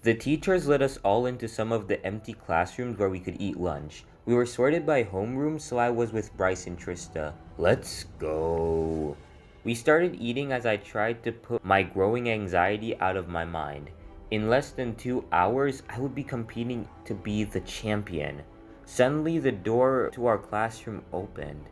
The teachers let us all into some of the empty classrooms where we could eat lunch. We were sorted by homeroom, so I was with Bryce and Trista. Let's go. We started eating as I tried to put my growing anxiety out of my mind. In less than 2 hours, I would be competing to be the champion. Suddenly, the door to our classroom opened.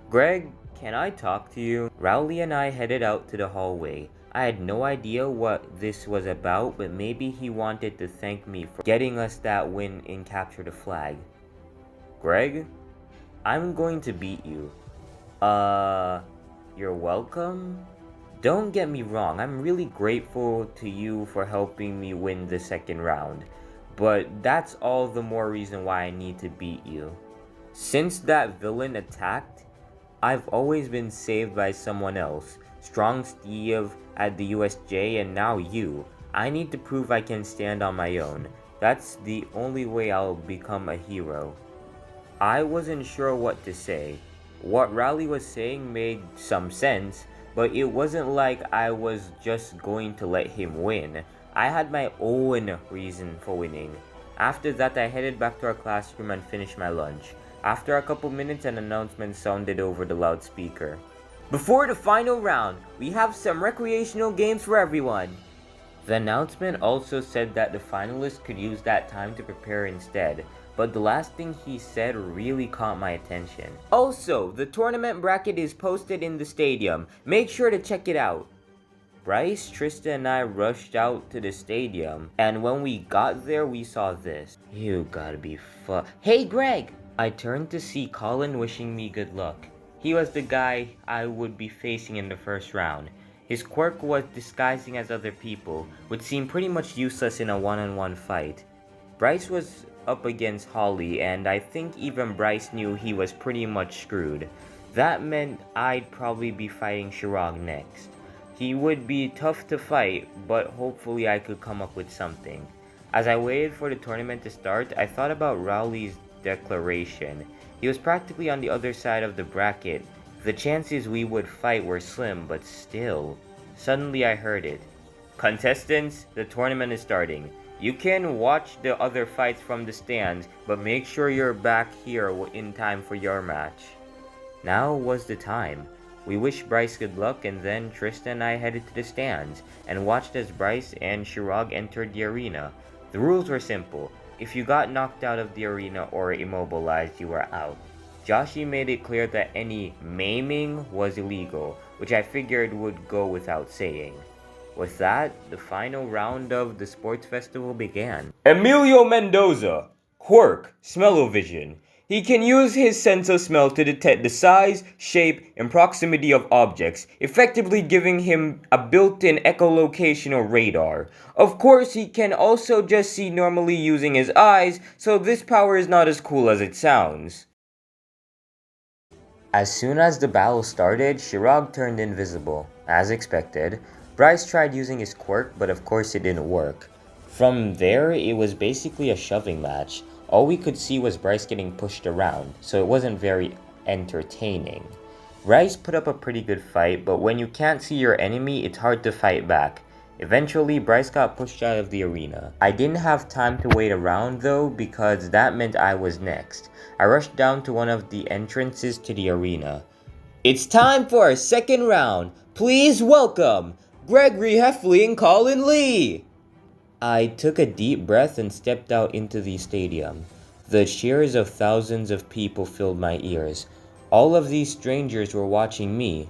Greg, can I talk to you? Rowley and I headed out to the hallway. I had no idea what this was about, but maybe he wanted to thank me for getting us that win in Capture the Flag. Greg, I'm going to beat you. You're welcome? Don't get me wrong, I'm really grateful to you for helping me win the second round, but that's all the more reason why I need to beat you. Since that villain attacked, I've always been saved by someone else. Strong Steve at the USJ and now you. I need to prove I can stand on my own. That's the only way I'll become a hero. I wasn't sure what to say. What Rowley was saying made some sense, but it wasn't like I was just going to let him win. I had my own reason for winning. After that, I headed back to our classroom and finished my lunch. After a couple minutes, an announcement sounded over the loudspeaker. Before the final round, we have some recreational games for everyone. The announcement also said that the finalists could use that time to prepare instead, but the last thing he said really caught my attention. Also, the tournament bracket is posted in the stadium. Make sure to check it out. Bryce, Trista, and I rushed out to the stadium, and when we got there, we saw this. You gotta be Hey, Greg! I turned to see Colin wishing me good luck. He was the guy I would be facing in the first round. His quirk was disguising as other people, which seemed pretty much useless in a one-on-one fight. Bryce was up against Holly, and I think even Bryce knew he was pretty much screwed. That meant I'd probably be fighting Chirag next. He would be tough to fight, but hopefully I could come up with something. As I waited for the tournament to start, I thought about Rowley's declaration. He was practically on the other side of the bracket. The chances we would fight were slim, but still. Suddenly I heard it. Contestants, the tournament is starting. You can watch the other fights from the stands, but make sure you're back here in time for your match. Now was the time. We wished Bryce good luck, and then Trista and I headed to the stands and watched as Bryce and Chirag entered the arena. The rules were simple. If you got knocked out of the arena or immobilized, you were out. Joshi made it clear that any maiming was illegal, which I figured would go without saying. With that, the final round of the sports festival began. Emilio Mendoza. Quirk, Smell-O-Vision. He can use his sense of smell to detect the size, shape, and proximity of objects, effectively giving him a built-in echolocation or radar. Of course, he can also just see normally using his eyes, so this power is not as cool as it sounds. As soon as the battle started, Chirag turned invisible. As expected, Bryce tried using his quirk, but of course it didn't work. From there, it was basically a shoving match. All we could see was Bryce getting pushed around, so it wasn't very entertaining. Bryce put up a pretty good fight, but when you can't see your enemy, it's hard to fight back. Eventually, Bryce got pushed out of the arena. I didn't have time to wait around though, because that meant I was next. I rushed down to one of the entrances to the arena. It's time for our second round. Please welcome Gregory Heffley and Colin Lee! I took a deep breath and stepped out into the stadium. The cheers of thousands of people filled my ears. All of these strangers were watching me.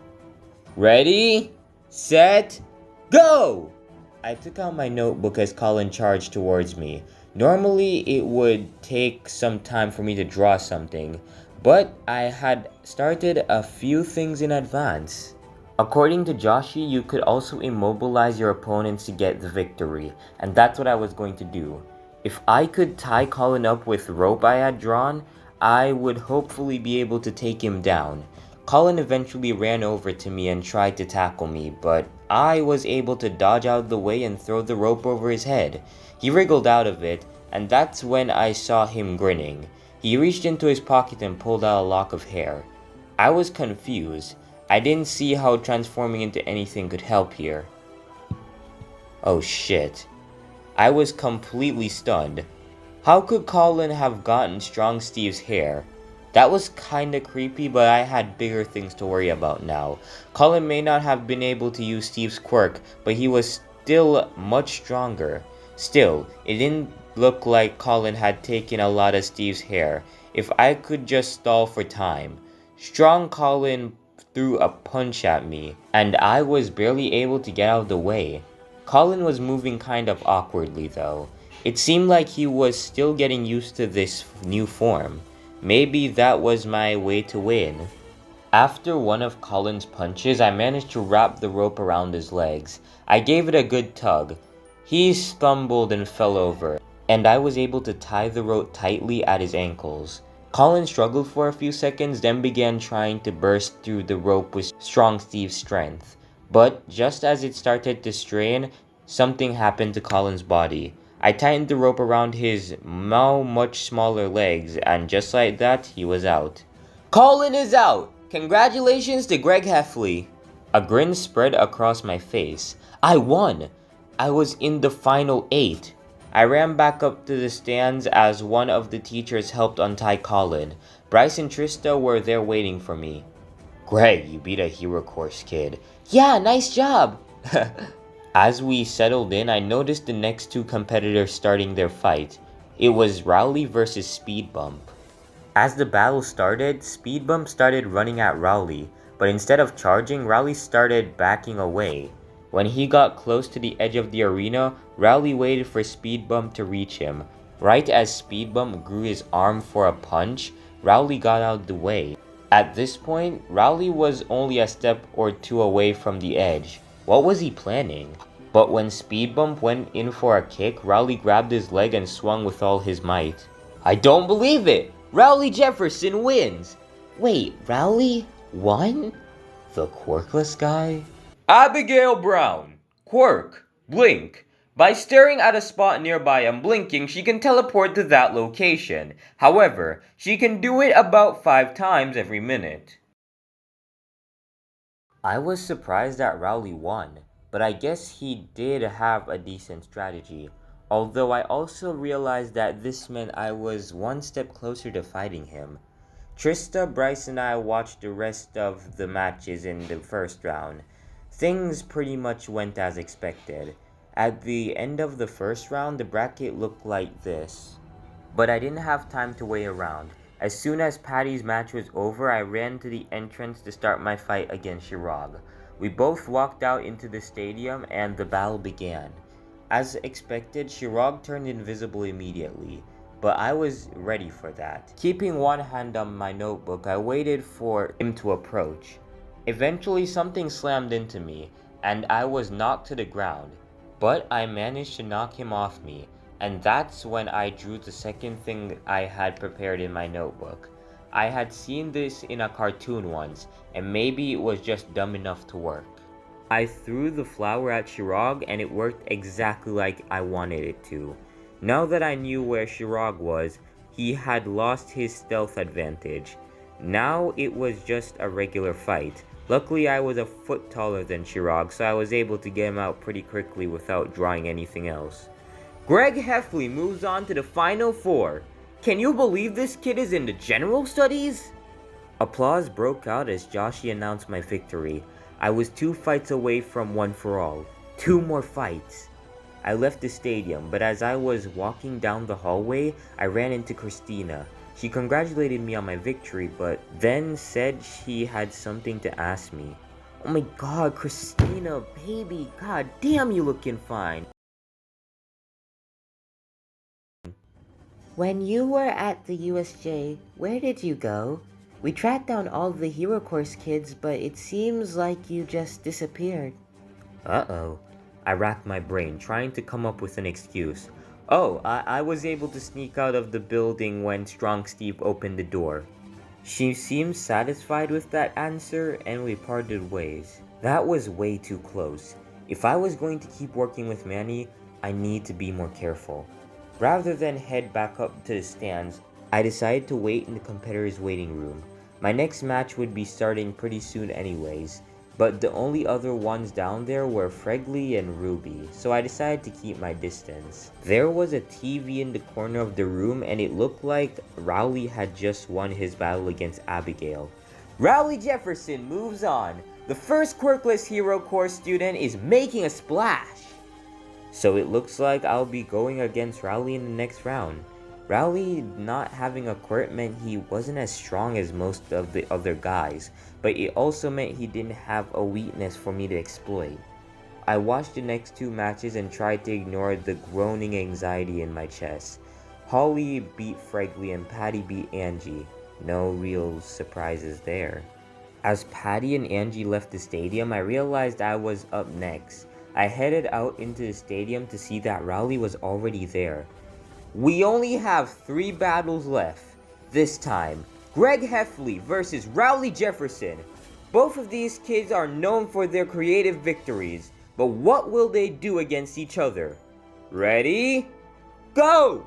Ready, set, go! I took out my notebook as Colin charged towards me. Normally, it would take some time for me to draw something, but I had started a few things in advance. According to Joshi, you could also immobilize your opponents to get the victory, and that's what I was going to do. If I could tie Colin up with rope I had drawn, I would hopefully be able to take him down. Colin eventually ran over to me and tried to tackle me, but I was able to dodge out of the way and throw the rope over his head. He wriggled out of it, and that's when I saw him grinning. He reached into his pocket and pulled out a lock of hair. I was confused. I didn't see how transforming into anything could help here. Oh shit. I was completely stunned. How could Colin have gotten Strong Steve's hair? That was kinda creepy, but I had bigger things to worry about now. Colin may not have been able to use Steve's quirk, but he was still much stronger. Still, it didn't look like Colin had taken a lot of Steve's hair. If I could just stall for time. Strong Colin threw a punch at me, and I was barely able to get out of the way. Colin was moving kind of awkwardly though. It seemed like he was still getting used to this new form. Maybe that was my way to win. After one of Colin's punches, I managed to wrap the rope around his legs. I gave it a good tug. He stumbled and fell over, and I was able to tie the rope tightly at his ankles. Colin struggled for a few seconds, then began trying to burst through the rope with Strong Steve's strength. But just as it started to strain, something happened to Colin's body. I tightened the rope around his now much smaller legs, and just like that, he was out. Colin is out! Congratulations to Greg Heffley! A grin spread across my face. I won! I was in the final 8. I ran back up to the stands as one of the teachers helped untie Colin. Bryce and Trista were there waiting for me. Greg, you beat a hero course kid. Yeah, nice job! As we settled in, I noticed the next 2 competitors starting their fight. It was Rowley versus Speed Bump. As the battle started, Speed Bump started running at Rowley, but instead of charging, Rowley started backing away. When he got close to the edge of the arena, Rowley waited for Speed Bump to reach him. Right as Speed Bump grew his arm for a punch, Rowley got out of the way. At this point, Rowley was only a step or 2 away from the edge. What was he planning? But when Speed Bump went in for a kick, Rowley grabbed his leg and swung with all his might. I don't believe it! Rowley Jefferson wins! Wait, Rowley won? The quirkless guy? Abigail Brown. Quirk. Blink. By staring at a spot nearby and blinking, she can teleport to that location. However, she can do it about 5 times every minute. I was surprised that Rowley won, but I guess he did have a decent strategy. Although I also realized that this meant I was one step closer to fighting him. Trista, Bryce, and I watched the rest of the matches in the first round. Things pretty much went as expected. At the end of the first round, the bracket looked like this. But I didn't have time to wait around. As soon as Patty's match was over, I ran to the entrance to start my fight against Shirag. We both walked out into the stadium and the battle began. As expected, Shirag turned invisible immediately, but I was ready for that. Keeping one hand on my notebook, I waited for him to approach. Eventually, something slammed into me, and I was knocked to the ground. But I managed to knock him off me, and that's when I drew the second thing I had prepared in my notebook. I had seen this in a cartoon once, and maybe it was just dumb enough to work. I threw the flower at Shirag and it worked exactly like I wanted it to. Now that I knew where Shirag was, he had lost his stealth advantage. Now it was just a regular fight. Luckily I was a foot taller than Shirag, so I was able to get him out pretty quickly without drawing anything else. Greg Heffley moves on to the Final 4. Can you believe this kid is in the general studies? Applause broke out as Joshi announced my victory. I was 2 fights away from one for all. 2 more fights. I left the stadium, but as I was walking down the hallway, I ran into Christina. She congratulated me on my victory, but then said she had something to ask me. Oh my god, Christina, baby, god damn you looking fine. When you were at the USJ, where did you go? We tracked down all the Hero Course kids, but it seems like you just disappeared. Uh-oh. I racked my brain, trying to come up with an excuse. Oh, I was able to sneak out of the building when Strong Steve opened the door. She seemed satisfied with that answer, and we parted ways. That was way too close. If I was going to keep working with Manny, I need to be more careful. Rather than head back up to the stands, I decided to wait in the competitor's waiting room. My next match would be starting pretty soon anyways. but the only other ones down there were Fregley and Ruby, so I decided to keep my distance. There was a TV in the corner of the room and it looked like Rowley had just won his battle against Abigail. Rowley Jefferson moves on. The first quirkless hero course student is making a splash. So it looks like I'll be going against Rowley in the next round. Rowley not having a quirk meant he wasn't as strong as most of the other guys, but it also meant he didn't have a weakness for me to exploit. I watched the next two matches and tried to ignore the groaning anxiety in my chest. Holly beat Fregley and Patty beat Angie. No real surprises there. As Patty and Angie left the stadium, I realized I was up next. I headed out into the stadium to see that Rowley was already there. We only have 3 battles left. This time, Greg Heffley versus Rowley Jefferson. Both of these kids are known for their creative victories, but what will they do against each other? Ready? Go!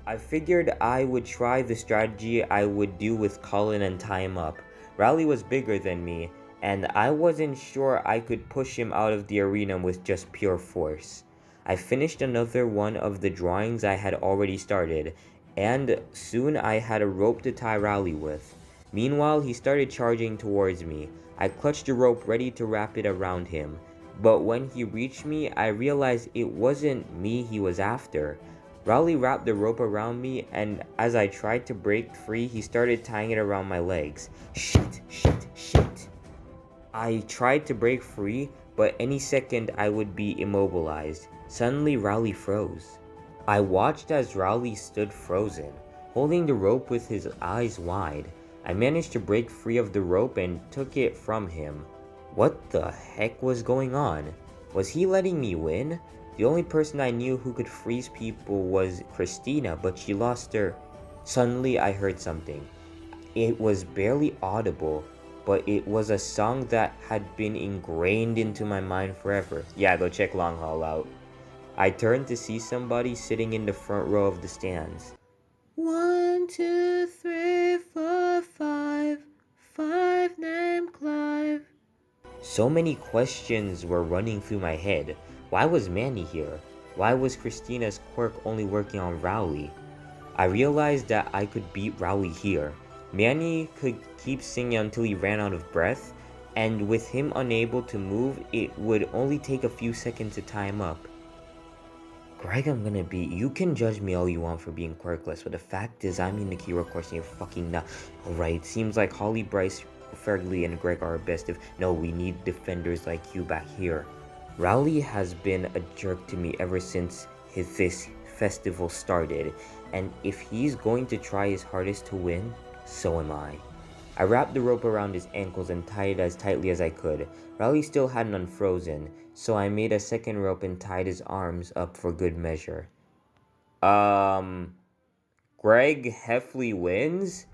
I figured I would try the strategy I would do with Colin and tie him up. Rowley was bigger than me, and I wasn't sure I could push him out of the arena with just pure force. I finished another one of the drawings I had already started, and soon I had a rope to tie Rowley with. Meanwhile, he started charging towards me. I clutched the rope ready to wrap it around him, but when he reached me, I realized it wasn't me he was after. Rowley wrapped the rope around me, and as I tried to break free, he started tying it around my legs. Shit. I tried to break free, but any second I would be immobilized. Suddenly, Rowley froze. I watched as Rowley stood frozen, holding the rope with his eyes wide. I managed to break free of the rope and took it from him. What the heck was going on? Was he letting me win? The only person I knew who could freeze people was Christina, but she lost her. Suddenly, I heard something. It was barely audible, but it was a song that had been ingrained into my mind forever. Yeah, go check Long Haul out. I turned to see somebody sitting in the front row of the stands. 1, 2, 3, 4, 5 named Clive. So many questions were running through my head. Why was Manny here? Why was Christina's quirk only working on Rowley? I realized that I could beat Rowley here. Manny could keep singing until he ran out of breath, and with him unable to move, it would only take a few seconds to tie him up. Greg, I'm gonna beat. You can judge me all you want for being quirkless, but the fact is I'm in the hero course and you're fucking not. Alright, seems like Holly, Bryce, Fergley, and Greg are our best. No, we need defenders like you back here. Rowley has been a jerk to me ever since this festival started, and if he's going to try his hardest to win, so am I. I wrapped the rope around his ankles and tied it as tightly as I could. Rowley still hadn't unfrozen, so I made a second rope and tied his arms up for good measure. Greg Heffley wins?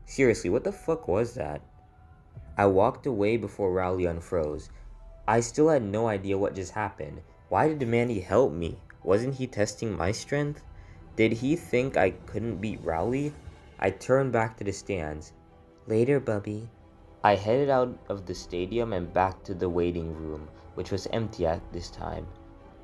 Seriously, what the fuck was that? I walked away before Rowley unfroze. I still had no idea what just happened. Why did Manny help me? Wasn't he testing my strength? Did he think I couldn't beat Rowley? I turned back to the stands. Later, Bubby. I headed out of the stadium and back to the waiting room, which was empty at this time.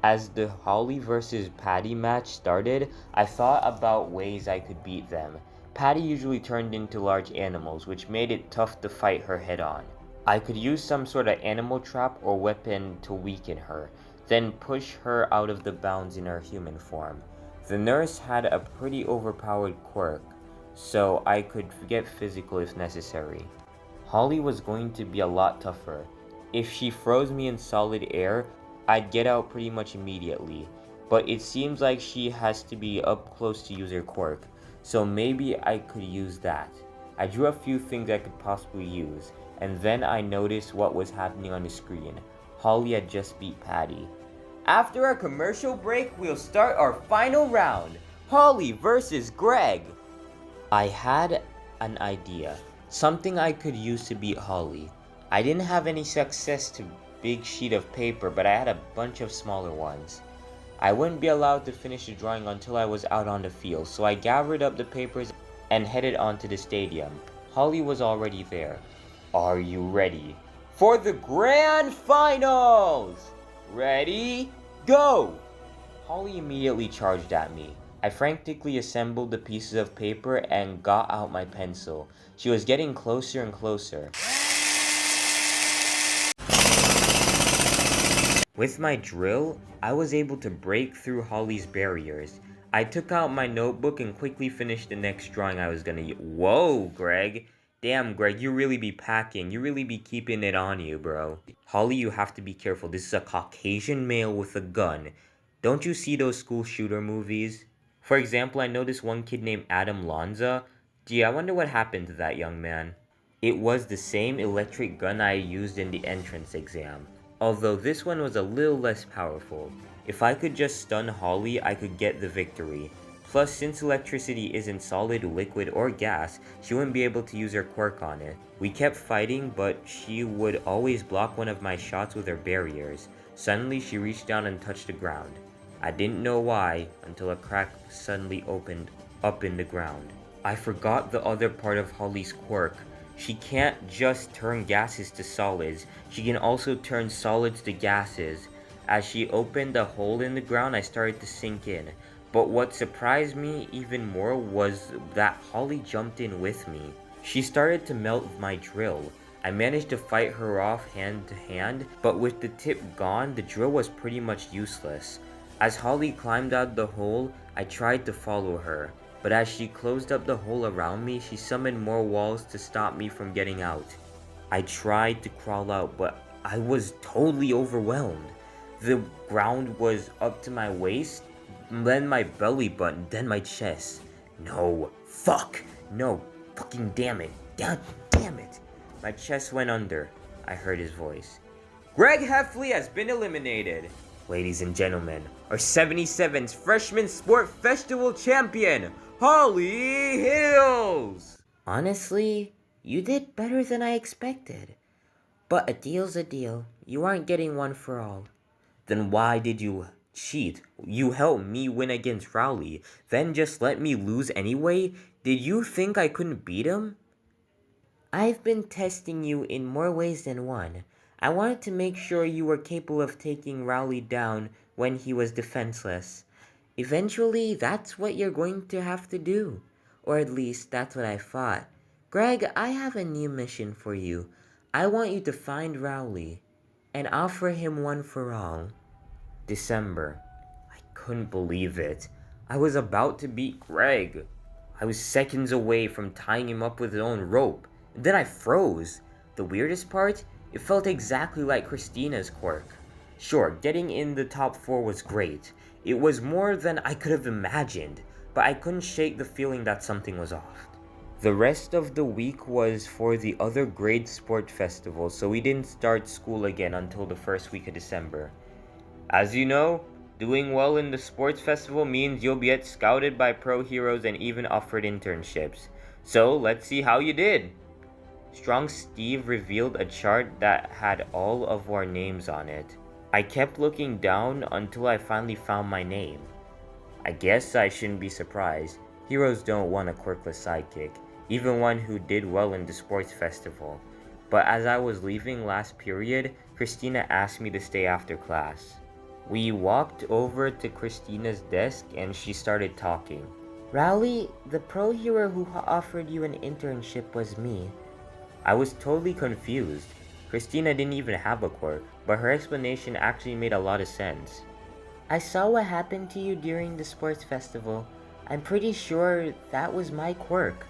As the Holly versus Patty match started, I thought about ways I could beat them. Patty usually turned into large animals, which made it tough to fight her head on. I could use some sort of animal trap or weapon to weaken her, then push her out of the bounds in her human form. The nurse had a pretty overpowered quirk, so I could get physical if necessary. Holly was going to be a lot tougher. If she froze me in solid air, I'd get out pretty much immediately, but it seems like she has to be up close to use her quirk, so maybe I could use that. I drew a few things I could possibly use, and then I noticed what was happening on the screen. Holly had just beat Patty. After our commercial break, we'll start our final round. Holly versus Greg. I had an idea. Something I could use to beat Holly. I didn't have any success to big sheet of paper, but I had a bunch of smaller ones. I wouldn't be allowed to finish the drawing until I was out on the field, so I gathered up the papers and headed on to the stadium. Holly was already there. Are you ready? for the grand finals! Ready, go! Holly immediately charged at me. I frantically assembled the pieces of paper and got out my pencil. She was getting closer and closer. With my drill, I was able to break through Holly's barriers. I took out my notebook and quickly finished the next drawing I was gonna use. Whoa, Greg. Damn, Greg, you really be packing. You really be keeping it on you, bro. Holly, you have to be careful. This is a Caucasian male with a gun. Don't you see those school shooter movies? For example, I know this one kid named Adam Lanza. Gee, I wonder what happened to that young man. It was the same electric gun I used in the entrance exam, although this one was a little less powerful. If I could just stun Holly, I could get the victory. Plus, since electricity isn't solid, liquid, or gas, she wouldn't be able to use her quirk on it. We kept fighting, but she would always block one of my shots with her barriers. Suddenly, she reached down and touched the ground. I didn't know why until a crack suddenly opened up in the ground. I forgot the other part of Holly's quirk. She can't just turn gases to solids, she can also turn solids to gases. As she opened a hole in the ground, I started to sink in. But what surprised me even more was that Holly jumped in with me. She started to melt my drill. I managed to fight her off hand to hand, but with the tip gone, the drill was pretty much useless. As Holly climbed out the hole, I tried to follow her, but as she closed up the hole around me, she summoned more walls to stop me from getting out. I tried to crawl out, but I was totally overwhelmed. The ground was up to my waist, then my belly button, then my chest. No, fuck, no, fucking damn it, damn it. My chest went under. I heard his voice. Greg Heffley has been eliminated. Ladies and gentlemen, our 77th Freshman Sport Festival champion, Holly Hills! Honestly, you did better than I expected. But a deal's a deal. You aren't getting one for all. Then why did you cheat? You helped me win against Rowley, then just let me lose anyway? Did you think I couldn't beat him? I've been testing you in more ways than one. I wanted to make sure you were capable of taking Rowley down when he was defenseless. Eventually, that's what you're going to have to do. Or at least, that's what I thought. Greg, I have a new mission for you. I want you to find Rowley and offer him one for all. December. I couldn't believe it. I was about to beat Greg. I was seconds away from tying him up with his own rope. And then I froze. The weirdest part? It felt exactly like Christina's quirk. Sure, getting in the top 4 was great. It was more than I could have imagined, but I couldn't shake the feeling that something was off. The rest of the week was for the other grade sport festival, so we didn't start school again until the first week of December. As you know, doing well in the sports festival means you'll get scouted by pro heroes and even offered internships. So let's see how you did. Strong Steve revealed a chart that had all of our names on it. I kept looking down until I finally found my name. I guess I shouldn't be surprised. Heroes don't want a quirkless sidekick, even one who did well in the sports festival. But as I was leaving last period, Christina asked me to stay after class. We walked over to Christina's desk and she started talking. Rowley, the pro hero who offered you an internship was me. I was totally confused. Christina didn't even have a quirk, but her explanation actually made a lot of sense. I saw what happened to you during the sports festival. I'm pretty sure that was my quirk.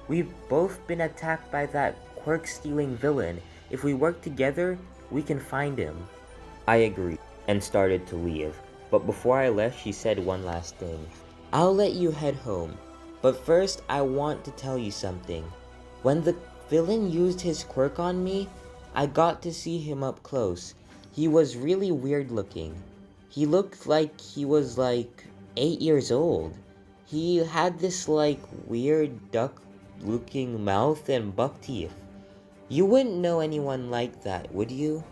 We've both been attacked by that quirk-stealing villain. If we work together, we can find him. I agreed and started to leave, but before I left, she said one last thing. I'll let you head home, but first I want to tell you something. When the villain used his quirk on me, I got to see him up close. He was really weird looking. He looked like he was 8 years old. He had this weird duck looking mouth and buck teeth. You wouldn't know anyone like that, would you?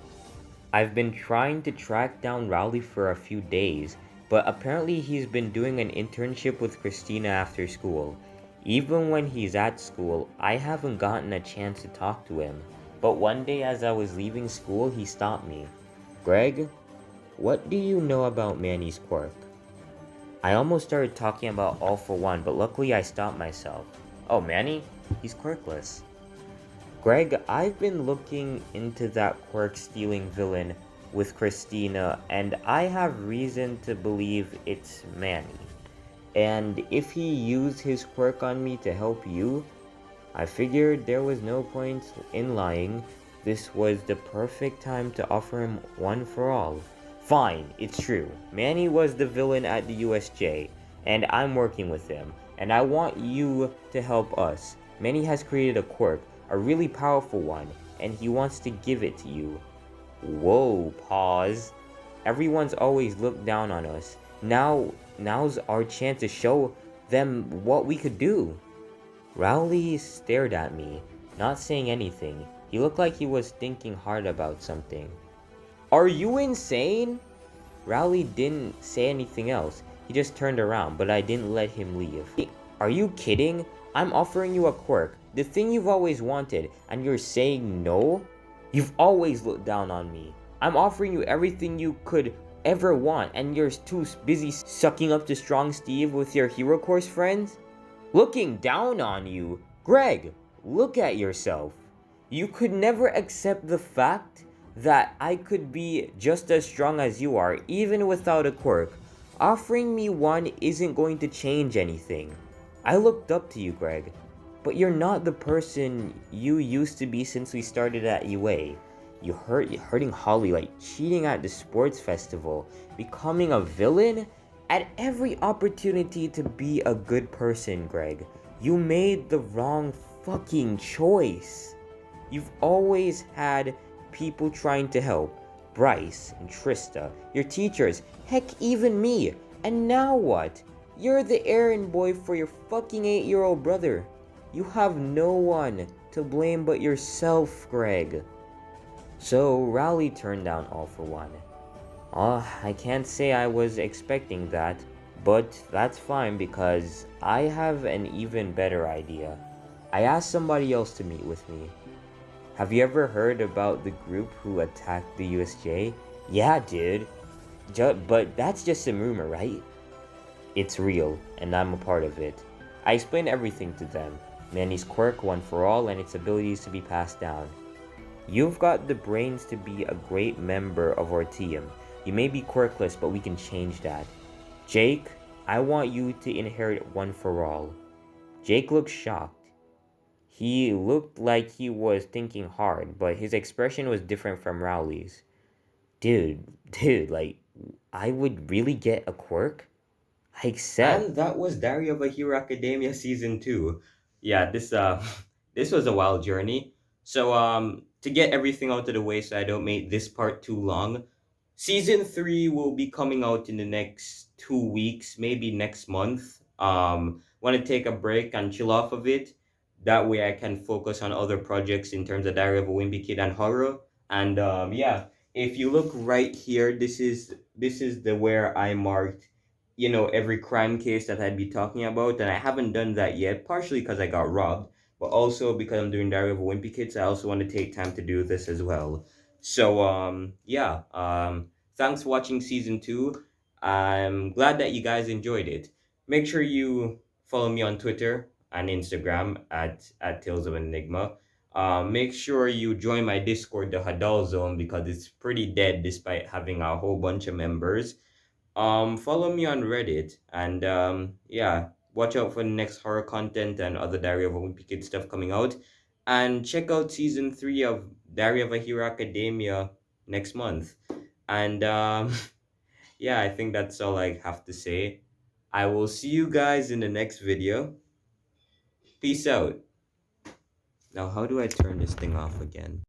I've been trying to track down Rowley for a few days, but apparently he's been doing an internship with Christina after school. Even when he's at school, I haven't gotten a chance to talk to him. But one day as I was leaving school, he stopped me. Greg, what do you know about Manny's quirk? I almost started talking about All for One, but luckily I stopped myself. Oh, Manny? He's quirkless. Greg, I've been looking into that quirk-stealing villain with Christina, and I have reason to believe it's Manny. And if he used his quirk on me to help you, I figured there was no point in lying. This was the perfect time to offer him one for all. Fine, it's true. Manny was the villain at the USJ, and I'm working with him, and I want you to help us. Manny has created a quirk, a really powerful one, and he wants to give it to you. Whoa, pause. Everyone's always looked down on us. Now's our chance to show them what we could do. Rowley stared at me, not saying anything. He looked like he was thinking hard about something. Are you insane? Rowley didn't say anything else. He just turned around, but I didn't let him leave. Are you kidding? I'm offering you a quirk, the thing you've always wanted, and you're saying no? You've always looked down on me. I'm offering you everything you could ever want, and you're too busy sucking up to Strong Steve with your Hero Course friends? Looking down on you? Greg, look at yourself. You could never accept the fact that I could be just as strong as you are, even without a quirk. Offering me one isn't going to change anything. I looked up to you, Greg, but you're not the person you used to be since we started at UA. You're hurting Holly, like cheating at the sports festival, becoming a villain at every opportunity to be a good person, Greg. You made the wrong fucking choice. You've always had people trying to help. Bryce and Trista, your teachers, heck, even me. And now what? You're the errand boy for your fucking 8-year-old brother. You have no one to blame but yourself, Greg. So Rowley turned down All for One. I can't say I was expecting that, but that's fine because I have an even better idea. I asked somebody else to meet with me. Have you ever heard about the group who attacked the USJ? Yeah, dude. But that's just a rumor, right? It's real, and I'm a part of it. I explained everything to them. Manny's quirk, one for all, and its abilities to be passed down. You've got the brains to be a great member of our team. You may be quirkless, but we can change that. Jake, I want you to inherit one for all. Jake looked shocked. He looked like he was thinking hard, but his expression was different from Rowley's. Dude, like, I would really get a quirk? I accept. And that was Diary of a Hero Academia Season 2. Yeah, this was a wild journey. So, to get everything out of the way so I don't make this part too long, Season 3 will be coming out in the next 2 weeks, maybe next month. Want to take a break and chill off of it. That way I can focus on other projects in terms of Diary of a Wimpy Kid and horror. And yeah, if you look right here, this is the where I marked, every crime case that I'd be talking about, and I haven't done that yet, partially because I got robbed, but also because I'm doing Diary of a Wimpy Kid, so I also want to take time to do this as well. So yeah, thanks for watching season 2. I'm glad that you guys enjoyed it. Make sure you follow me on Twitter and Instagram at Tales of Enigma. Make sure you join my Discord, the Hadal Zone, because it's pretty dead despite having a whole bunch of members. Follow me on Reddit, and yeah, watch out for the next horror content and other Diary of a Wimpy Kid stuff coming out. And check out season 3 of Diary of a Hero Academia next month. And yeah, I think that's all I have to say. I will see you guys in the next video. Peace out. Now, how do I turn this thing off again?